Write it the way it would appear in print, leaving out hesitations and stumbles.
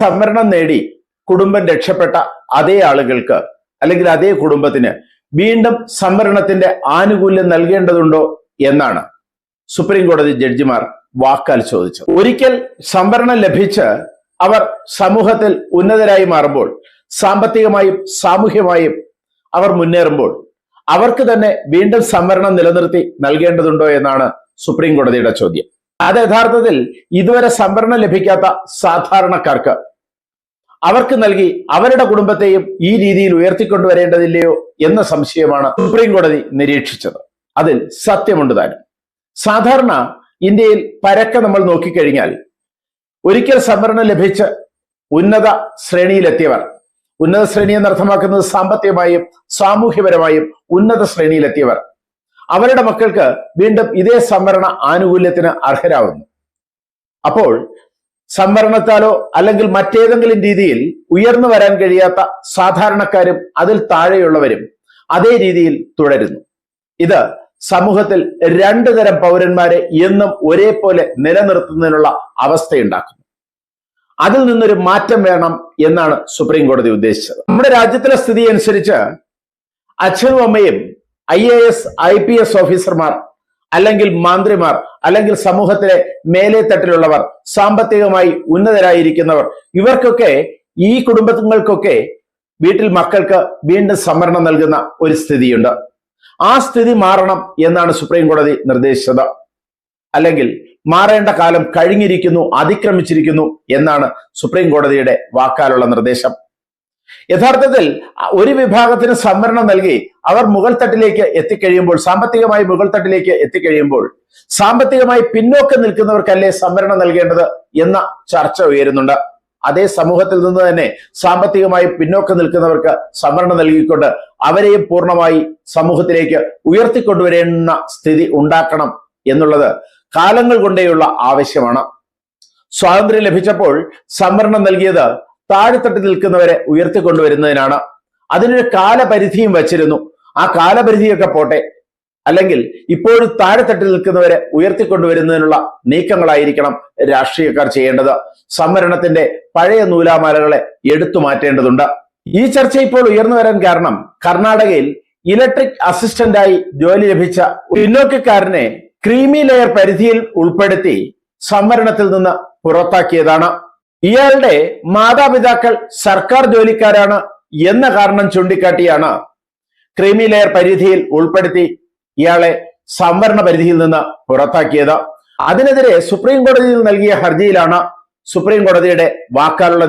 സംവരണം നേടി കുടുംബം രക്ഷപ്പെട്ട അതേ ആളുകൾക്ക് അല്ലെങ്കിൽ അതേ കുടുംബത്തിന് വീണ്ടും സംവരണത്തിന്റെ ആനുകൂല്യം നൽകേണ്ടതുണ്ടോ എന്നാണ് സുപ്രീം കോടതി ജഡ്ജിമാർ വാക്കാൽ ചോദിച്ചത്. ഒരിക്കൽ സംവരണം ലഭിച്ച് അവർ സമൂഹത്തിൽ ഉന്നതരായി മാറുമ്പോൾ, സാമ്പത്തികമായും സാമൂഹ്യമായും അവർ മുന്നേറുമ്പോൾ അവർക്ക് തന്നെ വീണ്ടും സംവരണം നിലനിർത്തി നൽകേണ്ടതുണ്ടോ എന്നാണ് സുപ്രീം കോടതിയുടെ ചോദ്യം. അത് യഥാർത്ഥത്തിൽ ഇതുവരെ സംവരണം ലഭിക്കാത്ത സാധാരണക്കാർക്ക് അവർക്ക് നൽകി അവരുടെ കുടുംബത്തെയും ഈ രീതിയിൽ ഉയർത്തിക്കൊണ്ടുവരേണ്ടതില്ലയോ എന്ന സംശയമാണ് സുപ്രീം കോടതി നിരീക്ഷിച്ചത്. അതിൽ സത്യമുണ്ട് താനും. സാധാരണ ഇന്ത്യയിൽ പരക്കെ നമ്മൾ നോക്കിക്കഴിഞ്ഞാൽ ഒരിക്കൽ സംവരണം ലഭിച്ച് ഉന്നത ശ്രേണിയിലെത്തിയവർ, ഉന്നത ശ്രേണി എന്നർത്ഥമാക്കുന്നത് സാമ്പത്തികമായും സാമൂഹ്യപരമായും ഉന്നത ശ്രേണിയിലെത്തിയവർ, അവരുടെ മക്കൾക്ക് വീണ്ടും ഇതേ സംവരണ ആനുകൂല്യത്തിന് അർഹരാകുന്നു. അപ്പോൾ സംവരണത്താലോ അല്ലെങ്കിൽ മറ്റേതെങ്കിലും രീതിയിൽ ഉയർന്നു വരാൻ കഴിയാത്ത സാധാരണക്കാരും അതിൽ താഴെയുള്ളവരും അതേ രീതിയിൽ തുടരുന്നു. ഇത് സമൂഹത്തിൽ രണ്ടു തരം പൗരന്മാരെ എന്നും ഒരേപോലെ നിലനിർത്തുന്നതിനുള്ള അവസ്ഥയുണ്ടാക്കുന്നു. അതിൽ നിന്നൊരു മാറ്റം വേണം എന്നാണ് സുപ്രീം കോടതി ഉദ്ദേശിച്ചത്. നമ്മുടെ രാജ്യത്തിലെ സ്ഥിതി അനുസരിച്ച് അച്ഛനും അമ്മയും IAS IPS ഓഫീസർമാർ അല്ലെങ്കിൽ മന്ത്രിമാർ അല്ലെങ്കിൽ സമൂഹത്തിലെ മേലെ തട്ടിലുള്ളവർ, സാമ്പത്തികമായി ഉന്നതരായിരിക്കുന്നവർ, ഇവർക്കൊക്കെ ഈ കുടുംബങ്ങൾക്കൊക്കെ വീട്ടിൽ മക്കൾക്ക് വീണ്ടും സംവരണം നൽകുന്ന ഒരു സ്ഥിതിയുണ്ട്. ആ സ്ഥിതി മാറണം എന്നാണ് സുപ്രീം കോടതി നിർദ്ദേശിച്ചത്. അല്ലെങ്കിൽ മാറേണ്ട കാലം കഴിഞ്ഞിരിക്കുന്നു, അതിക്രമിച്ചിരിക്കുന്നു എന്നാണ് സുപ്രീം കോടതിയുടെ വാക്കാലുള്ള നിർദ്ദേശം. യഥാർത്ഥത്തിൽ ഒരു വിഭാഗത്തിന് സംവരണം നൽകി അവർ മുകൾ തട്ടിലേക്ക് എത്തിക്കഴിയുമ്പോൾ, സാമ്പത്തികമായി മുകൾ തട്ടിലേക്ക് എത്തിക്കഴിയുമ്പോൾ, സാമ്പത്തികമായി പിന്നോക്കം നിൽക്കുന്നവർക്കല്ലേ സംവരണം നൽകേണ്ടത് എന്ന ചർച്ച ഉയരുന്നുണ്ട്. അതേ സമൂഹത്തിൽ നിന്ന് തന്നെ സാമ്പത്തികമായി പിന്നോക്കം നിൽക്കുന്നവർക്ക് സംവരണം നൽകിക്കൊണ്ട് അവരെയും പൂർണ്ണമായി സമൂഹത്തിലേക്ക് ഉയർത്തിക്കൊണ്ടുവരേണ്ട സ്ഥിതി ഉണ്ടാക്കണം എന്നുള്ളത് കാലങ്ങൾ കൊണ്ടേയുള്ള ആവശ്യമാണ്. സ്വാതന്ത്ര്യം ലഭിച്ചപ്പോൾ സംവരണം നൽകിയത് താഴെത്തട്ടിൽ നിൽക്കുന്നവരെ ഉയർത്തിക്കൊണ്ടുവരുന്നതിനാണ്. അതിനൊരു കാലപരിധിയും വച്ചിരുന്നു. ആ കാലപരിധിയൊക്കെ പോട്ടെ, അല്ലെങ്കിൽ ഇപ്പോഴും താഴെത്തട്ടിൽ നിൽക്കുന്നവരെ ഉയർത്തിക്കൊണ്ടുവരുന്നതിനുള്ള നീക്കങ്ങളായിരിക്കണം രാഷ്ട്രീയക്കാർ ചെയ്യേണ്ടത്. സംവരണത്തിന്റെ പഴയ നൂലാമാലകളെ എടുത്തു മാറ്റേണ്ടതുണ്ട്. ഈ ചർച്ച ഇപ്പോൾ ഉയർന്നു വരാൻ കാരണം കർണാടകയിൽ ഇലക്ട്രിക് അസിസ്റ്റന്റായി ജോലി ലഭിച്ച പിന്നോക്കക്കാരനെ ക്രീമി ലെയർ പരിധിയിൽ ഉൾപ്പെടുത്തി സംവരണത്തിൽ നിന്ന് പുറത്താക്കിയതാണ്. ഇയാളുടെ മാതാപിതാക്കൾ സർക്കാർ ജോലിക്കാരാണ് എന്ന കാരണം ചൂണ്ടിക്കാട്ടിയാണ് ക്രീമി ലെയർ പരിധിയിൽ ഉൾപ്പെടുത്തി ഇയാളെ സംവരണ പരിധിയിൽ നിന്ന് പുറത്താക്കിയത്. അതിനെതിരെ സുപ്രീം കോടതിയിൽ നൽകിയ ഹർജിയിലാണ് സുപ്രീം കോടതിയുടെ വാക്കാലുള്ള